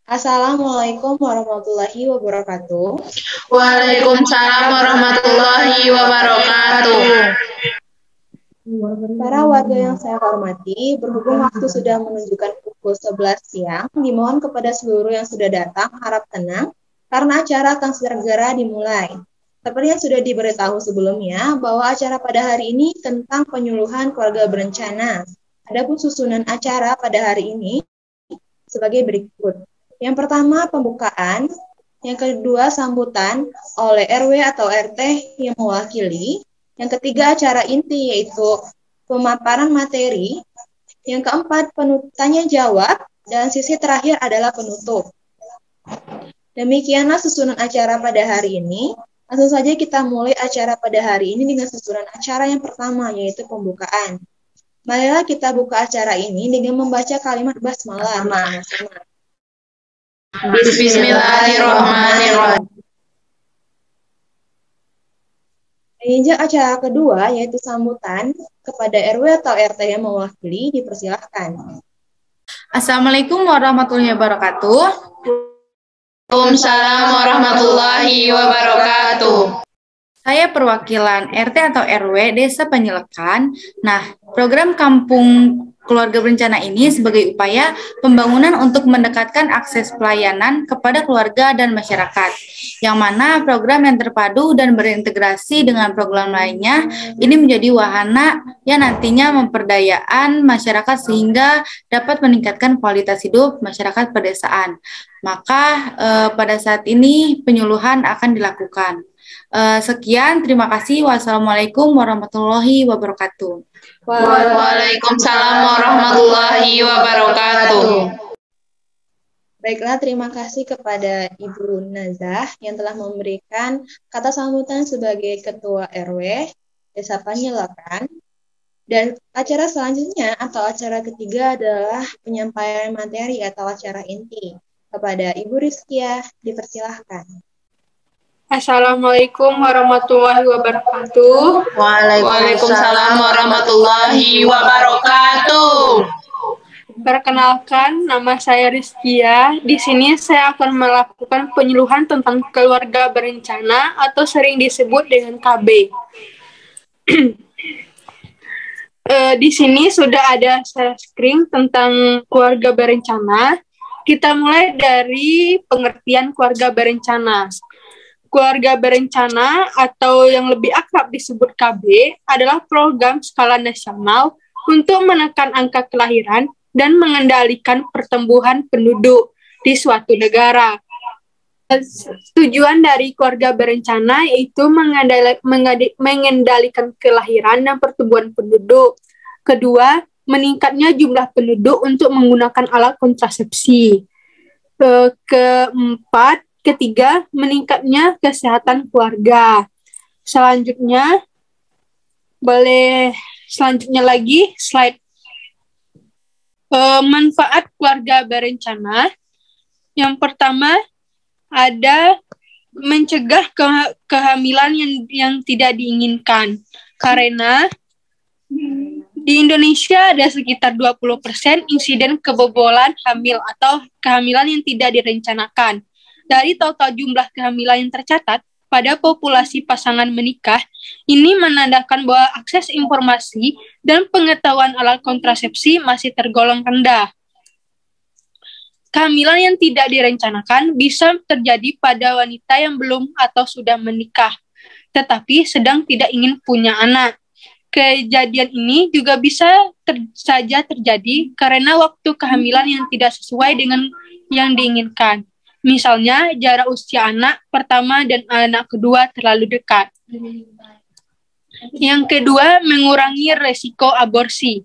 Assalamualaikum warahmatullahi wabarakatuh. Waalaikumsalam warahmatullahi wabarakatuh. Para warga yang saya hormati, berhubung waktu sudah menunjukkan pukul 11 siang, dimohon kepada seluruh yang sudah datang harap tenang karena acara akan segera dimulai. Seperti yang sudah diberitahu sebelumnya, bahwa acara pada hari ini tentang penyuluhan keluarga berencana. Adapun susunan acara pada hari ini sebagai berikut. Yang pertama, pembukaan. Yang kedua, sambutan oleh RW atau RT yang mewakili. Yang ketiga, acara inti, yaitu pemaparan materi. Yang keempat, tanya jawab. Dan sisi terakhir adalah penutup. Demikianlah susunan acara pada hari ini. Langsung saja kita mulai acara pada hari ini dengan susunan acara yang pertama, yaitu pembukaan. Marilah kita buka acara ini dengan membaca kalimat basmalah. Bismillahirrahmanirrahim. Menginjak acara kedua, yaitu sambutan kepada RW atau RT yang mewakili, dipersilahkan. Assalamualaikum warahmatullahi wabarakatuh. Waalaikumsalam warahmatullahi wabarakatuh. Saya perwakilan RT atau RW Desa Penyelekan. Nah, program Kampung Keluarga Berencana ini sebagai upaya pembangunan untuk mendekatkan akses pelayanan kepada keluarga dan masyarakat, yang mana program yang terpadu dan berintegrasi dengan program lainnya ini menjadi wahana yang nantinya memperdayaan masyarakat sehingga dapat meningkatkan kualitas hidup masyarakat pedesaan. Maka pada saat ini penyuluhan akan dilakukan. Sekian, terima kasih. Wassalamualaikum warahmatullahi wabarakatuh. Waalaikumsalam warahmatullahi wabarakatuh. Baiklah, terima kasih kepada Ibu Nazah yang telah memberikan kata sambutan sebagai Ketua RW Desa Penyelekan. Dan acara selanjutnya atau acara ketiga adalah penyampaian materi atau acara inti. Kepada Ibu Rizkia, dipersilahkan. Assalamualaikum warahmatullahi wabarakatuh. Waalaikumsalam warahmatullahi wabarakatuh. Perkenalkan, nama saya Rizkia. Di sini saya akan melakukan penyuluhan tentang keluarga berencana atau sering disebut dengan KB. Di sini sudah ada screen tentang keluarga berencana. Kita mulai dari pengertian keluarga berencana. Keluarga berencana atau yang lebih akrab disebut KB adalah program skala nasional untuk menekan angka kelahiran dan mengendalikan pertumbuhan penduduk di suatu negara. Tujuan dari keluarga berencana yaitu mengendalikan kelahiran dan pertumbuhan penduduk. Kedua, meningkatnya jumlah penduduk untuk menggunakan alat kontrasepsi. Ketiga, meningkatnya kesehatan keluarga. Selanjutnya lagi slide. Manfaat keluarga berencana. Yang pertama ada mencegah kehamilan yang tidak diinginkan. Karena di Indonesia ada sekitar 20% insiden kebobolan hamil atau kehamilan yang tidak direncanakan. Dari total jumlah kehamilan yang tercatat pada populasi pasangan menikah, ini menandakan bahwa akses informasi dan pengetahuan alat kontrasepsi masih tergolong rendah. Kehamilan yang tidak direncanakan bisa terjadi pada wanita yang belum atau sudah menikah, tetapi sedang tidak ingin punya anak. Kejadian ini juga bisa saja terjadi karena waktu kehamilan yang tidak sesuai dengan yang diinginkan. Misalnya, jarak usia anak pertama dan anak kedua terlalu dekat. Yang kedua, mengurangi resiko aborsi.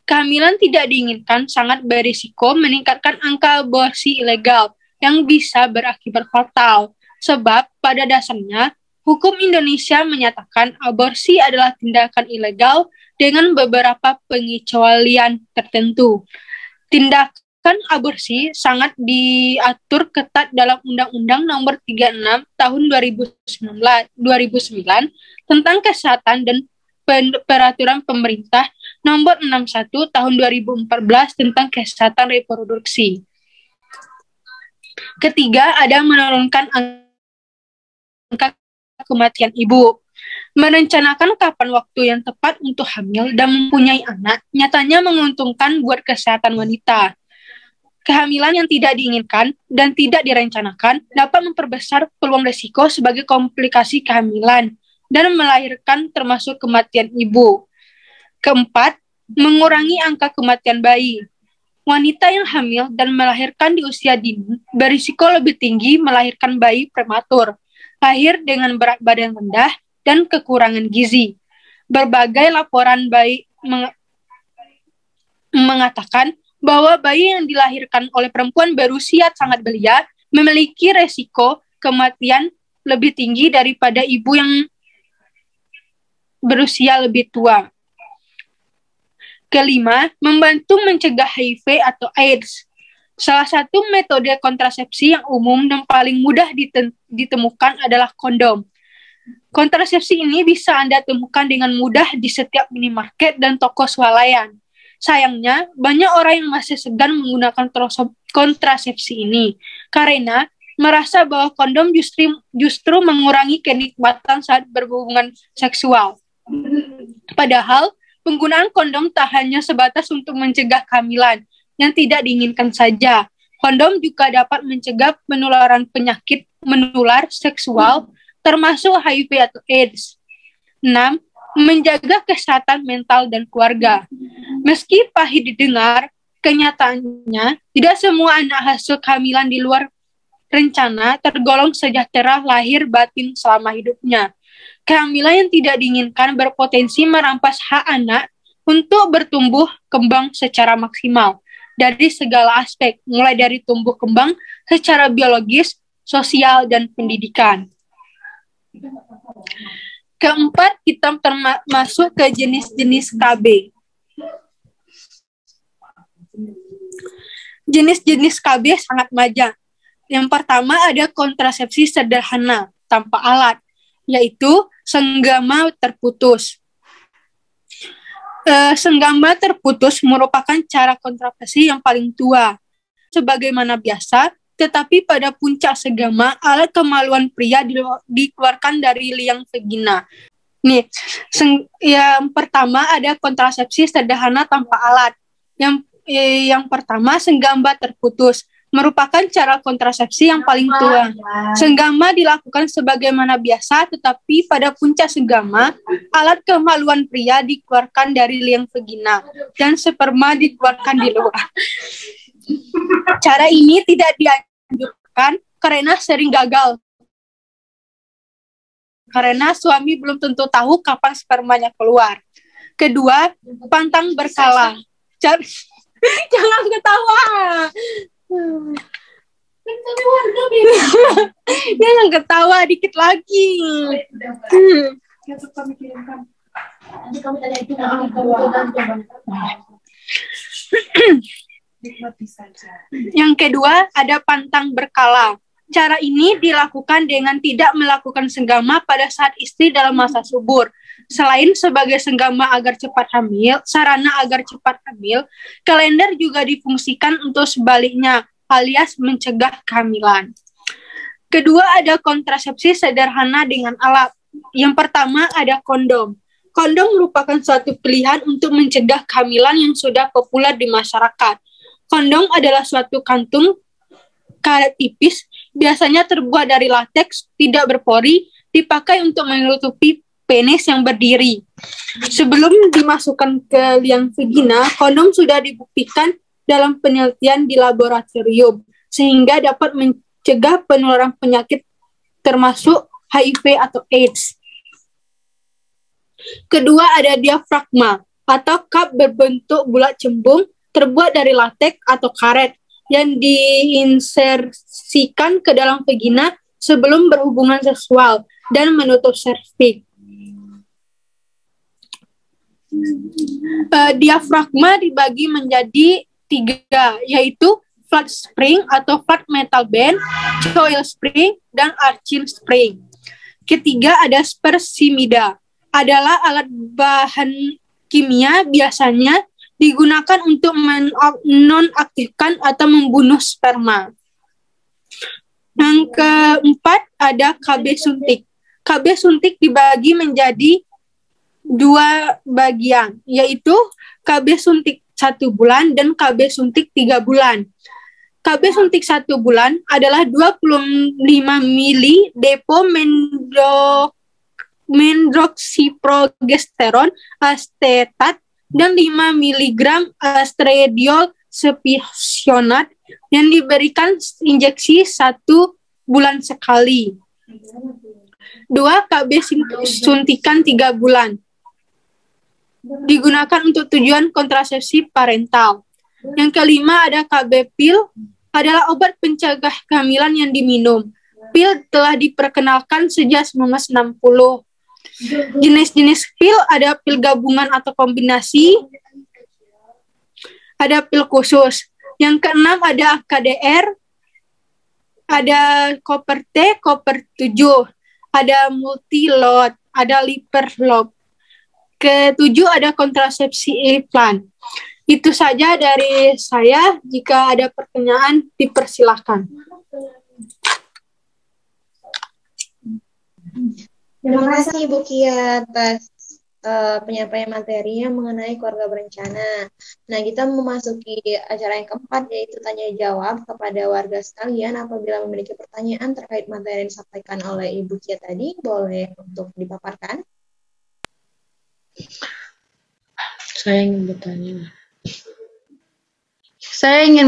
Kehamilan tidak diinginkan sangat berisiko meningkatkan angka aborsi ilegal yang bisa berakibat fatal. Sebab pada dasarnya, hukum Indonesia menyatakan aborsi adalah tindakan ilegal dengan beberapa pengecualian tertentu. Tindakan aborsi sangat diatur ketat dalam Undang-Undang Nomor 36 Tahun 2009 tentang Kesehatan dan Peraturan Pemerintah Nomor 61 Tahun 2014 tentang Kesehatan Reproduksi. Ketiga, ada menurunkan angka kematian ibu. Merencanakan kapan waktu yang tepat untuk hamil dan mempunyai anak nyatanya menguntungkan buat kesehatan wanita. Kehamilan yang tidak diinginkan dan tidak direncanakan dapat memperbesar peluang risiko sebagai komplikasi kehamilan dan melahirkan termasuk kematian ibu. Keempat, mengurangi angka kematian bayi. Wanita yang hamil dan melahirkan di usia dini berisiko lebih tinggi melahirkan bayi prematur, lahir dengan berat badan rendah, dan kekurangan gizi. Berbagai laporan bayi mengatakan bahwa bayi yang dilahirkan oleh perempuan berusia sangat belia memiliki resiko kematian lebih tinggi daripada ibu yang berusia lebih tua. Kelima, membantu mencegah HIV atau AIDS. Salah satu metode kontrasepsi yang umum dan paling mudah ditemukan adalah kondom. Kontrasepsi ini bisa Anda temukan dengan mudah di setiap minimarket dan toko swalayan. Sayangnya, banyak orang yang masih segan menggunakan kontrasepsi ini karena merasa bahwa kondom justru mengurangi kenikmatan saat berhubungan seksual. Padahal, penggunaan kondom tak hanya sebatas untuk mencegah kehamilan yang tidak diinginkan saja. Kondom juga dapat mencegah penularan penyakit menular seksual termasuk HIV atau AIDS. 6. Menjaga kesehatan mental dan keluarga. Meski pahit didengar, kenyataannya tidak semua anak hasil kehamilan di luar rencana tergolong sejahtera lahir batin selama hidupnya. Kehamilan yang tidak diinginkan berpotensi merampas hak anak untuk bertumbuh kembang secara maksimal dari segala aspek, mulai dari tumbuh kembang secara biologis, sosial, dan pendidikan. Keempat, kita masuk ke jenis-jenis KB. Jenis-jenis KB sangat banyak. Yang pertama ada kontrasepsi sederhana tanpa alat, yaitu senggama terputus. Senggama terputus merupakan cara kontrasepsi yang paling tua. Sebagaimana biasa, tetapi pada puncak senggama, alat kemaluan pria dikeluarkan dari liang vagina. Nih, yang pertama ada kontrasepsi sederhana tanpa alat. Yang pertama, senggama terputus merupakan cara kontrasepsi yang paling tua. Senggama dilakukan sebagaimana biasa, tetapi pada puncak senggama, alat kemaluan pria dikeluarkan dari liang vagina dan sperma dikeluarkan di luar. Cara ini tidak dianjurkan karena sering gagal. Karena suami belum tentu tahu kapan spermanya keluar. Kedua, pantang berkala. Jangan ketawa. Jangan ketawa dikit lagi. Yang kedua, ada pantang berkala. Cara ini dilakukan dengan tidak melakukan senggama pada saat istri dalam masa subur. Selain sebagai senggama agar cepat hamil, sarana agar cepat hamil, kalender juga difungsikan untuk sebaliknya, alias mencegah kehamilan. Kedua, ada kontrasepsi sederhana dengan alat. Yang pertama, ada kondom. Kondom merupakan suatu pilihan untuk mencegah kehamilan yang sudah populer di masyarakat. Kondom adalah suatu kantung karet tipis, biasanya terbuat dari lateks, tidak berpori, dipakai untuk menutupi penis yang berdiri. Sebelum dimasukkan ke liang vagina, kondom sudah dibuktikan dalam penelitian di laboratorium, sehingga dapat mencegah penularan penyakit termasuk HIV atau AIDS. Kedua, ada diafragma atau cup berbentuk bulat cembung terbuat dari latex atau karet yang diinsersikan ke dalam vagina sebelum berhubungan seksual dan menutup serviks. Diafragma dibagi menjadi 3, yaitu flat spring atau flat metal band, coil spring, dan arching spring. Ketiga, ada spermicida, adalah alat bahan kimia biasanya digunakan untuk menonaktifkan atau membunuh sperma. Yang keempat ada KB suntik. KB suntik dibagi menjadi 2 bagian, yaitu KB suntik 1 bulan dan KB suntik 3 bulan. KB suntik 1 bulan adalah 25 mili depo mendroksiprogesteron asetat dan 5 mg estradiol spionat yang diberikan injeksi 1 bulan sekali. 2. KB suntikan 3 bulan digunakan untuk tujuan kontrasepsi parental. Yang kelima ada KB pil, adalah obat pencegah kehamilan yang diminum. Pil telah diperkenalkan sejak 1960. Jenis-jenis pil ada pil gabungan atau kombinasi, ada pil khusus. Yang keenam ada KDR, ada Copper T, Copper 7, ada Multilot, ada Liperlop. Ketujuh ada kontrasepsi implan. Itu saja dari saya. Jika ada pertanyaan, dipersilahkan. Terima kasih Ibu Kia atas penyampaian materinya mengenai keluarga berencana. Nah, kita memasuki acara yang keempat, yaitu tanya jawab kepada warga sekalian. Apabila memiliki pertanyaan terkait materi yang disampaikan oleh Ibu Kia tadi, boleh untuk dipaparkan. Saya ingin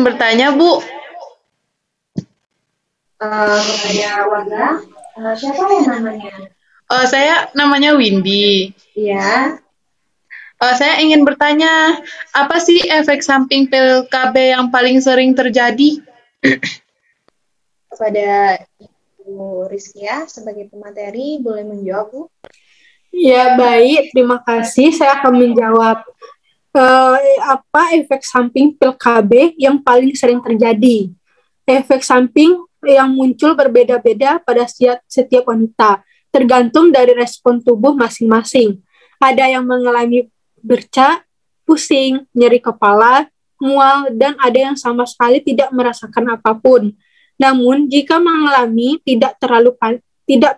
bertanya, Bu. Kepada warga, siapa yang namanya? Saya namanya Windy. Iya. Saya ingin bertanya, apa sih efek samping pil KB yang paling sering terjadi? Kepada Ibu Rizkia sebagai pemateri, boleh menjawab, Bu? Ya, baik. Terima kasih. Saya akan menjawab. Apa efek samping pil KB yang paling sering terjadi? Efek samping yang muncul berbeda-beda pada setiap wanita, tergantung dari respon tubuh masing-masing. Ada yang mengalami bercak, pusing, nyeri kepala, mual, dan ada yang sama sekali tidak merasakan apapun. Namun, jika mengalami, tidak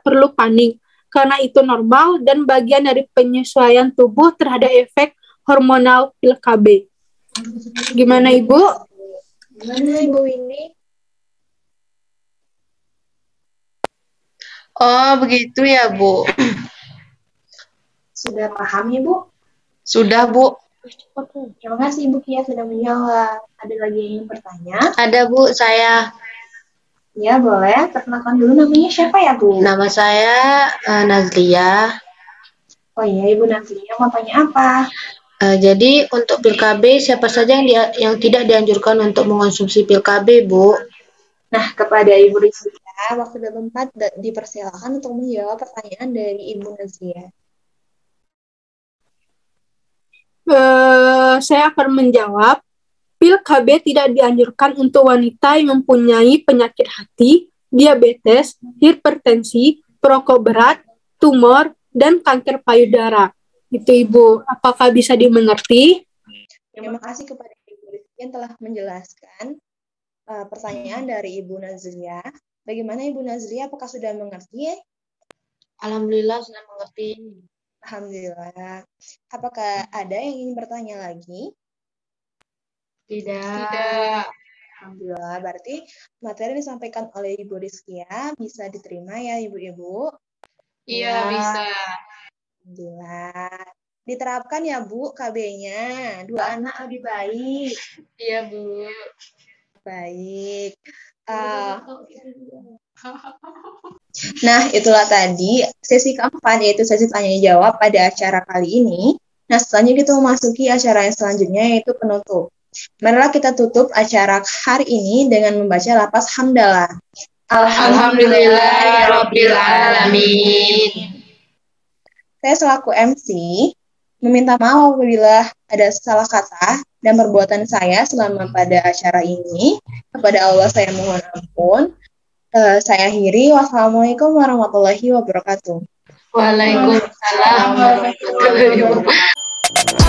perlu panik, karena itu normal dan bagian dari penyesuaian tubuh terhadap efek hormonal pil KB. Gimana Ibu? Gimana Ibu Windy? Oh, begitu ya, Bu. Sudah paham ya, Bu? Sudah, Bu. Terima kasih Ibu Kia sudah menjawab. Ada lagi yang ingin bertanya? Ada, Bu, saya. Ya, boleh. Perkenalkan dulu namanya siapa ya, Bu? Nama saya Nazlia. Oh iya, Ibu Nazlia mau tanya apa? Jadi, untuk pil KB, siapa saja yang tidak dianjurkan untuk mengonsumsi pil KB, Bu? Nah, kepada Ibu Rizkia, waktu dan tempat dipersilakan untuk menjawab pertanyaan dari Ibu Nazlia. Saya akan menjawab. Pil KB tidak dianjurkan untuk wanita yang mempunyai penyakit hati, diabetes, hipertensi, perokok berat, tumor, dan kanker payudara. Itu Ibu. Apakah bisa dimengerti? Terima kasih kepada Ibu Rizkia yang telah menjelaskan pertanyaan dari Ibu Nazlia. Bagaimana Ibu Nazlia? Apakah sudah mengerti? Alhamdulillah sudah mengerti. Alhamdulillah. Apakah ada yang ingin bertanya lagi? Tidak. Alhamdulillah. Berarti materi yang disampaikan oleh Ibu Rizkia bisa diterima ya Ibu-Ibu? Iya, bisa. Alhamdulillah. Diterapkan ya Bu KB-nya. 2 anak lebih baik. Iya, Bu. Baik. Nah, itulah tadi sesi keempat, yaitu sesi tanya jawab pada acara kali ini. Nah, selanjutnya kita memasuki acara yang selanjutnya, yaitu penutup. Marilah kita tutup acara hari ini dengan membaca lafaz hamdalah. Alhamdulillahirabbil alamin. Saya selaku MC meminta maaf apabila ada salah kata dan perbuatan saya selama pada acara ini. Kepada Allah saya mohon ampun. Saya akhiri. Wassalamualaikum warahmatullahi wabarakatuh. Waalaikumsalam warahmatullahi wabarakatuh.